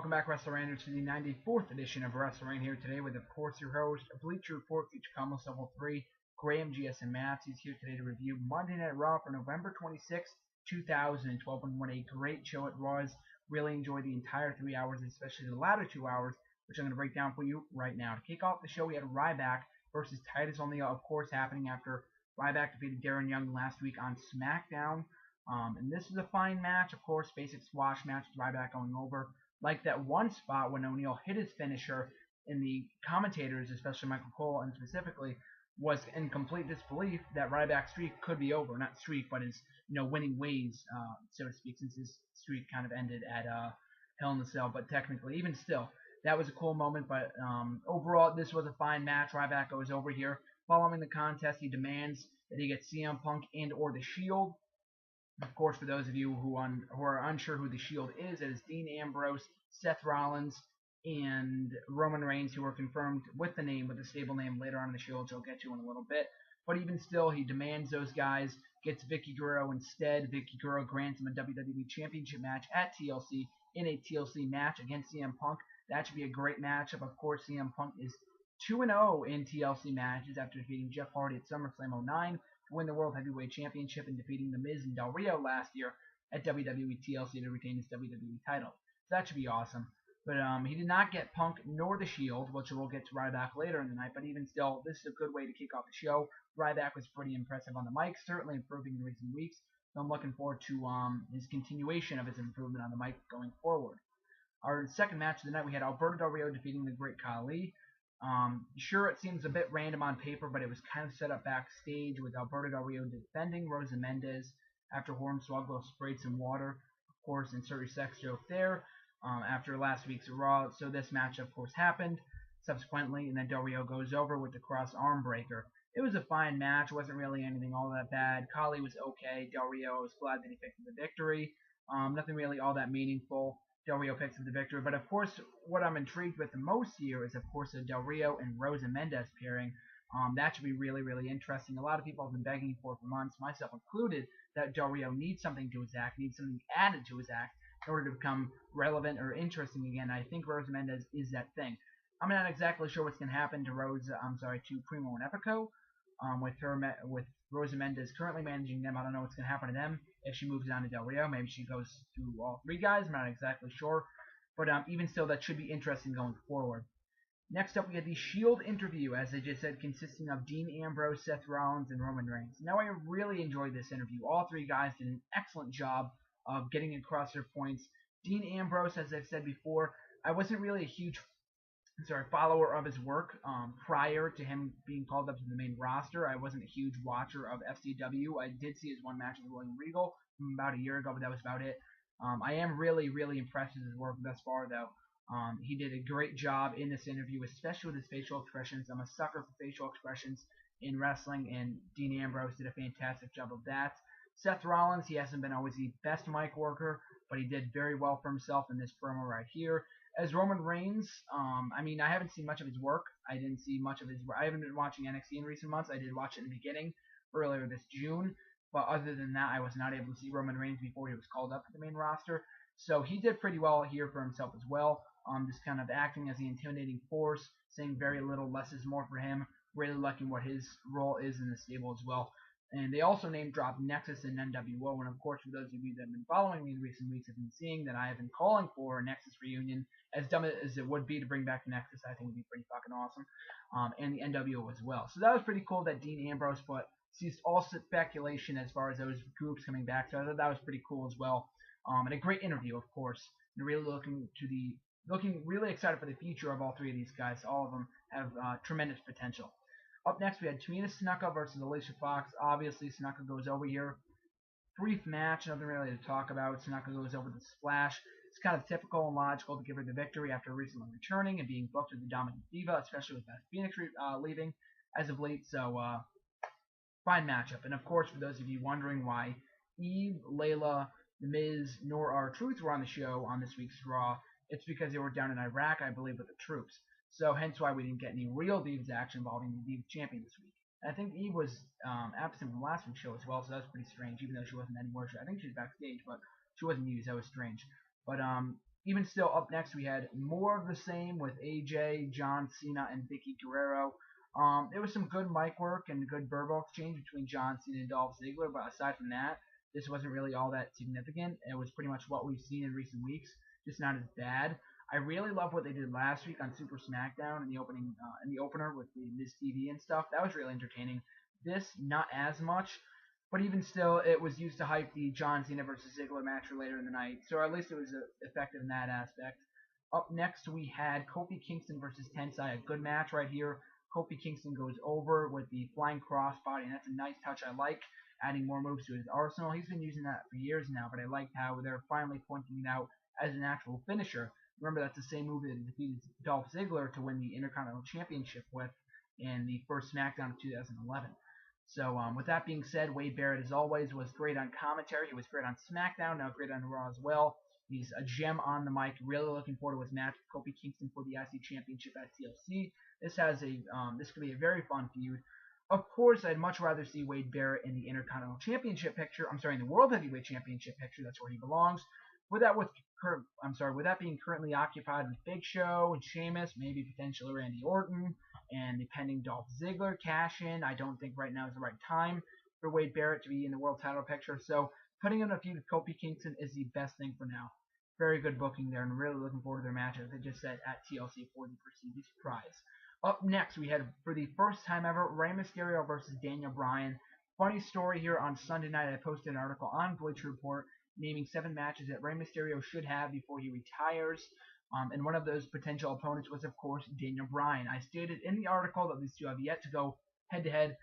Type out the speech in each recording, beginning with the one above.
welcome back, WrestleRanters, to the 94th edition of WrestleRant here today with, of course, your host, Bleacher Report, feature Columnist Level 3, Graham GSM Matts. He's here today to review Monday Night Raw for November 26, 2012, and what a great show it was. Really enjoyed the entire 3 hours, especially the latter 2 hours, which I'm going to break down for you right now. To kick off the show, we had Ryback versus Titus O'Neil, of course, happening after Ryback defeated Darren Young last week on SmackDown. And this is a fine match, of course, basic squash match with Ryback going over. Like that one spot when O'Neil hit his finisher, and the commentators, especially Michael Cole and specifically, was in complete disbelief that Ryback's streak could be over. Not streak, but his winning ways, so to speak, since his streak kind of ended at Hell in a Cell. But technically, even still, that was a cool moment. But overall, this was a fine match. Ryback goes over here. Following the contest, he demands that he get CM Punk and or the Shield. Of course, for those of you who are unsure who the Shield is, it is Dean Ambrose, Seth Rollins, and Roman Reigns, who were confirmed with the stable name later on in the Shield, which I'll get to in a little bit. But even still, he demands those guys, gets Vicky Guerrero instead. Vicky Guerrero grants him a WWE Championship match at TLC in a TLC match against CM Punk. That should be a great matchup. Of course, CM Punk is 2-0 in TLC matches after defeating Jeff Hardy at SummerSlam 09. To win the World Heavyweight Championship and defeating The Miz and Del Rio last year at WWE TLC to retain his WWE title. So that should be awesome. But he did not get Punk nor the Shield, which we'll get to Ryback later in the night. But even still, this is a good way to kick off the show. Ryback was pretty impressive on the mic, certainly improving in recent weeks. So I'm looking forward to his continuation of his improvement on the mic going forward. Our second match of the night, we had Alberto Del Rio defeating the Great Khali. Sure, it seems a bit random on paper, but it was kind of set up backstage with Alberto Del Rio defending Rosa Mendes after Hornswoggle sprayed some water, of course, insert your sex joke there, after last week's Raw. So this match, of course, happened subsequently, and then Del Rio goes over with the cross arm breaker. It was a fine match. It wasn't really anything all that bad. Khali was okay. Del Rio, I was glad that he picked up the victory. Nothing really all that meaningful. Del Rio picks up the victory. But, of course, what I'm intrigued with the most here is, of course, a Del Rio and Rosa Mendes pairing. That should be really, really interesting. A lot of people have been begging for months, myself included, that Del Rio needs something to his act, needs something added to his act in order to become relevant or interesting again. I think Rosa Mendes is that thing. I'm not exactly sure what's going to happen to Primo and Epico. With Rosa Mendes currently managing them, I don't know what's going to happen to them if she moves on to Del Rio. Maybe she goes through all three guys. I'm not exactly sure. But even still, that should be interesting going forward. Next up, we had the Shield interview, as I just said, consisting of Dean Ambrose, Seth Rollins, and Roman Reigns. Now, I really enjoyed this interview. All three guys did an excellent job of getting across their points. Dean Ambrose, as I've said before, I wasn't really a huge follower of his work prior to him being called up to the main roster. I wasn't a huge watcher of FCW. I did see his one match with William Regal from about a year ago, but that was about it. I am really, really impressed with his work thus far, though. He did a great job in this interview, especially with his facial expressions. I'm a sucker for facial expressions in wrestling, and Dean Ambrose did a fantastic job of that. Seth Rollins, he hasn't been always the best mic worker, but he did very well for himself in this promo right here. As Roman Reigns, I haven't seen much of his work. I didn't see much of his work. I haven't been watching NXT in recent months. I did watch it in the beginning, earlier this June. But other than that, I was not able to see Roman Reigns before he was called up to the main roster. So he did pretty well here for himself as well. Just kind of acting as the intimidating force, saying very little, less is more for him. Really liking what his role is in the stable as well. And they also name-dropped Nexus and NWO. And, of course, for those of you that have been following me in recent weeks have been seeing that I have been calling for a Nexus reunion. As dumb as it would be to bring back Nexus, I think it would be pretty fucking awesome. And the NWO as well. So that was pretty cool that Dean Ambrose ceased all speculation as far as those groups coming back. So I thought that was pretty cool as well. And a great interview, of course. And really looking really excited for the future of all three of these guys. All of them have tremendous potential. Up next, we had Tamina Snuka versus Alicia Fox. Obviously, Snuka goes over here. Brief match, nothing really to talk about. Snuka goes over the splash. It's kind of typical and logical to give her the victory after recently returning and being booked as the dominant diva, especially with Beth Phoenix leaving as of late. So, fine matchup. And, of course, for those of you wondering why Eve, Layla, The Miz, nor R-Truth were on the show on this week's Raw, it's because they were down in Iraq, I believe, with the troops. So hence why we didn't get any real Divas action involving the Divas champion this week. And I think Eve was absent from last week's show as well, so that was pretty strange, even though she wasn't anywhere. I think she was backstage, but she wasn't used. That was strange. But Even still, up next we had more of the same with AJ, John Cena, and Vicky Guerrero. There was some good mic work and good verbal exchange between John Cena and Dolph Ziggler, but aside from that, this wasn't really all that significant. It was pretty much what we've seen in recent weeks, just not as bad. I really love what they did last week on Super SmackDown in the opener with the Miz TV and stuff. That was really entertaining. This not as much, but even still, it was used to hype the John Cena versus Ziggler match for later in the night. So at least it was effective in that aspect. Up next, we had Kofi Kingston versus Tensai, a good match right here. Kofi Kingston goes over with the flying crossbody, and that's a nice touch. I like adding more moves to his arsenal. He's been using that for years now, but I liked how they're finally pointing it out as an actual finisher. Remember, that's the same move that defeated Dolph Ziggler to win the Intercontinental Championship with in the first SmackDown of 2011. So with that being said, Wade Barrett, as always, was great on commentary. He was great on SmackDown, now great on Raw as well. He's a gem on the mic. Really looking forward to his match with Kofi Kingston for the IC Championship at TLC. This could be a very fun feud. Of course, I'd much rather see Wade Barrett in the Intercontinental Championship picture. In the World Heavyweight Championship picture. That's where he belongs. With that being currently occupied with Big Show and Sheamus, maybe potentially Randy Orton, and the pending Dolph Ziggler cash-in, I don't think right now is the right time for Wade Barrett to be in the world title picture. So putting in a feud with Kofi Kingston is the best thing for now. Very good booking there, and really looking forward to their match, as I just said, at TLC for the Prestige Prize. Up next, we had, for the first time ever, Rey Mysterio versus Daniel Bryan. Funny story here on Sunday night, I posted an article on Bleacher Report naming 7 matches that Rey Mysterio should have before he retires. And one of those potential opponents was, of course, Daniel Bryan. I stated in the article that these two have yet to go head-to-head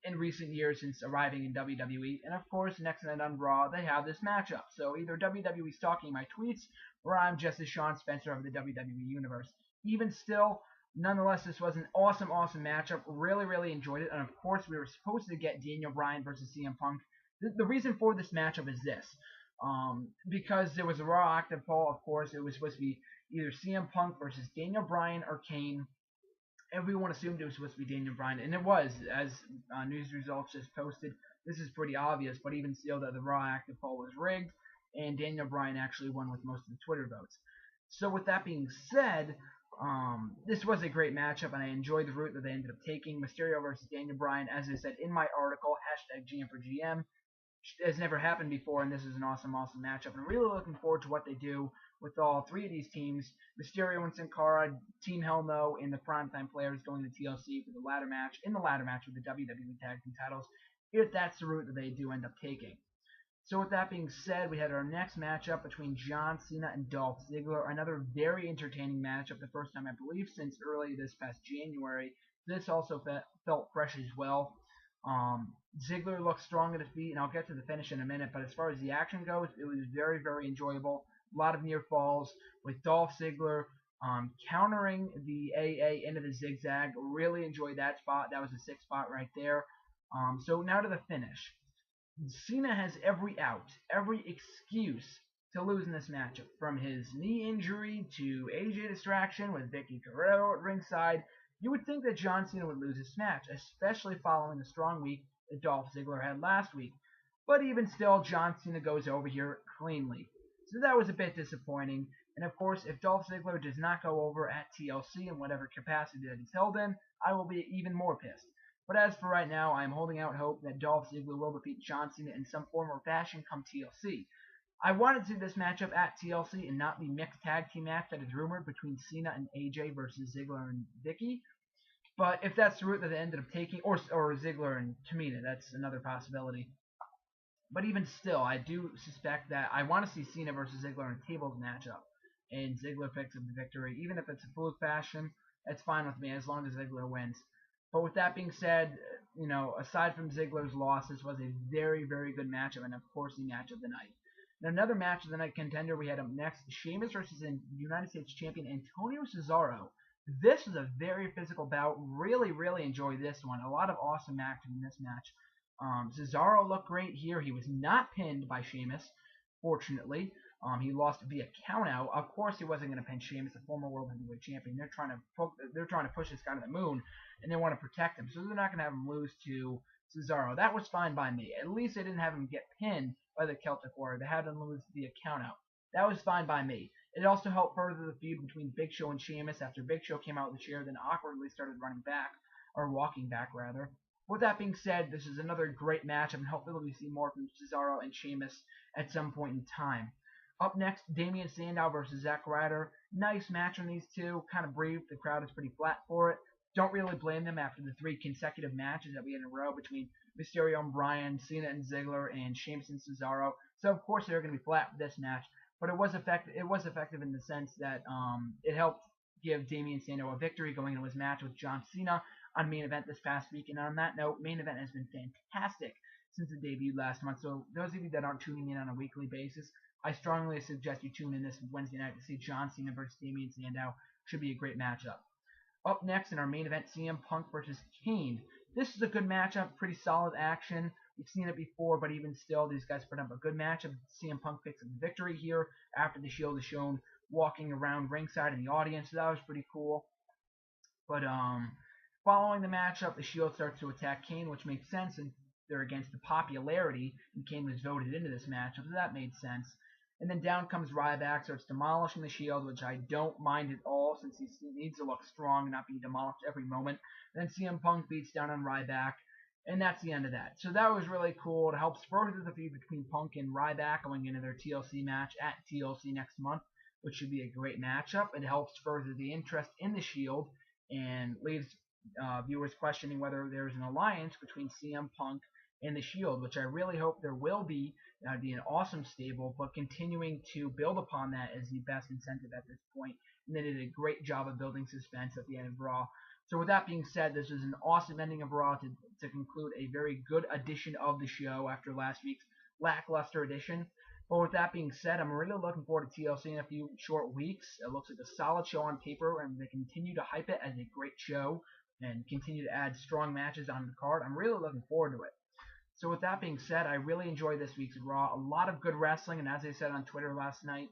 in recent years since arriving in WWE. And, of course, next night on Raw, they have this matchup. So either WWE stalking my tweets, or I'm just a Sean Spencer of the WWE Universe. Even still, nonetheless, this was an awesome, awesome matchup. Really, really enjoyed it. And, of course, we were supposed to get Daniel Bryan versus CM Punk. The reason for this matchup is this. Because there was a Raw active poll, of course, it was supposed to be either CM Punk versus Daniel Bryan or Kane. Everyone assumed it was supposed to be Daniel Bryan, and it was, as news results just posted. This is pretty obvious, but even still, that the Raw active poll was rigged, and Daniel Bryan actually won with most of the Twitter votes. So with that being said, this was a great matchup, and I enjoyed the route that they ended up taking. Mysterio versus Daniel Bryan, as I said in my article, #GM4GM. Has never happened before, and this is an awesome, awesome matchup. And I'm really looking forward to what they do with all 3 of these teams. Mysterio and Sin Cara, Team Hell No, and the Primetime Players going to TLC for the ladder match, with the WWE Tag Team titles, if that's the route that they do end up taking. So with that being said, we had our next matchup between John Cena and Dolph Ziggler. Another very entertaining matchup, the first time I believe since early this past January. This also felt fresh as well. Ziggler looked strong at his feet, and I'll get to the finish in a minute, but as far as the action goes, it was very, very enjoyable. A lot of near falls with Dolph Ziggler countering the AA into the zigzag. Really enjoyed that spot. That was a 6 spot right there. So now to the finish. Cena has every out, every excuse to lose in this matchup, from his knee injury to AJ distraction with Vicky Guerrero at ringside. You would think that John Cena would lose this match, especially following the strong week that Dolph Ziggler had last week. But even still, John Cena goes over here cleanly. So that was a bit disappointing. And of course, if Dolph Ziggler does not go over at TLC in whatever capacity that he's held in, I will be even more pissed. But as for right now, I am holding out hope that Dolph Ziggler will defeat John Cena in some form or fashion come TLC. I wanted to see this matchup at TLC and not the mixed tag team match that is rumored between Cena and AJ versus Ziggler and Vicky. But if that's the route that they ended up taking, or Ziggler and Tamina, that's another possibility. But even still, I do suspect that I want to see Cena versus Ziggler in a tables matchup, and Ziggler picks up the victory. Even if it's a fluke fashion, that's fine with me as long as Ziggler wins. But with that being said, aside from Ziggler's loss, this was a very, very good matchup, and of course the match of the night. Now, another match of the night contender we had up next, Sheamus versus the United States Champion Antonio Cesaro. This was a very physical bout. Really, really enjoyed this one. A lot of awesome action in this match. Cesaro looked great here. He was not pinned by Sheamus, fortunately. He lost via countout. Of course, he wasn't going to pin Sheamus, the former World Heavyweight Champion. They're trying to push this guy to the moon, and they want to protect him. So they're not going to have him lose to Cesaro. That was fine by me. At least they didn't have him get pinned by the Celtic Warrior. They had him lose via countout. That was fine by me. It also helped further the feud between Big Show and Sheamus after Big Show came out of the chair, then awkwardly started running back, or walking back rather. With that being said, this is another great matchup, and hopefully we see more from Cesaro and Sheamus at some point in time. Up next, Damien Sandow versus Zack Ryder. Nice match on these two. Kind of brief. The crowd is pretty flat for it. Don't really blame them after the 3 consecutive matches that we had in a row between Mysterio and Bryan, Cena and Ziggler, and Sheamus and Cesaro. So of course they're going to be flat for this match, but it was effective. It was effective in the sense that it helped give Damien Sandow a victory going into his match with John Cena on main event this past week. And on that note, main event has been fantastic since it debuted last month. So those of you that aren't tuning in on a weekly basis, I strongly suggest you tune in this Wednesday night to see John Cena versus Damien Sandow. Should be a great matchup. Up next in our main event, CM Punk versus Kane. This is a good matchup, pretty solid action. We've seen it before, but even still, these guys put up a good matchup. CM Punk picks up the victory here after the Shield is shown walking around ringside in the audience, so that was pretty cool. But following the matchup, the Shield starts to attack Kane, which makes sense, and they're against the popularity, and Kane was voted into this matchup, so that made sense. And then down comes Ryback, starts demolishing the Shield, which I don't mind at all, since he needs to look strong and not be demolished every moment. And then CM Punk beats down on Ryback, and that's the end of that. So that was really cool. It helps further the feud between Punk and Ryback going into their TLC match at TLC next month, which should be a great matchup. It helps further the interest in the Shield and leaves viewers questioning whether there's an alliance between CM Punk and the Shield, which I really hope there will be. That'd be an awesome stable, but continuing to build upon that is the best incentive at this point. And they did a great job of building suspense at the end of Raw. So with that being said, this is an awesome ending of Raw to conclude a very good edition of the show after last week's lackluster edition. But with that being said, I'm really looking forward to TLC in a few short weeks. It looks like a solid show on paper, and they continue to hype it as a great show and continue to add strong matches on the card. I'm really looking forward to it. So with that being said, I really enjoyed this week's Raw. A lot of good wrestling, and as I said on Twitter last night,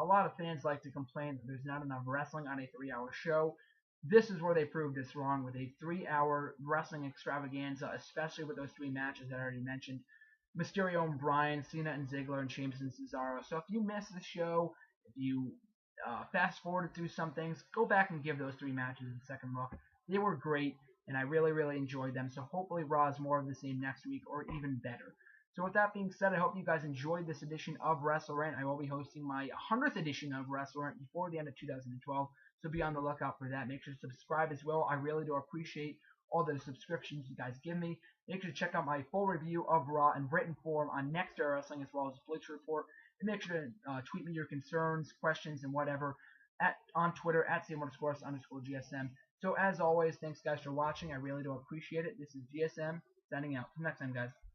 a lot of fans like to complain that there's not enough wrestling on a 3-hour show. This is where they proved us wrong with a 3-hour wrestling extravaganza, especially with those 3 matches that I already mentioned. Mysterio and Bryan, Cena and Ziggler, and Sheamus and Cesaro. So if you missed the show, if you fast forwarded through some things, go back and give those 3 matches a second look. They were great, and I really, really enjoyed them. So hopefully Raw is more of the same next week, or even better. So with that being said, I hope you guys enjoyed this edition of WrestleRant. I will be hosting my 100th edition of WrestleRant before the end of 2012. So be on the lookout for that. Make sure to subscribe as well. I really do appreciate all the subscriptions you guys give me. Make sure to check out my full review of Raw in written form on Next Era Wrestling, as well as Bleacher Report. And make sure to tweet me your concerns, questions, and whatever on Twitter at @SAVE_GSM. So as always, thanks guys for watching. I really do appreciate it. This is GSM signing out. Till next time, guys.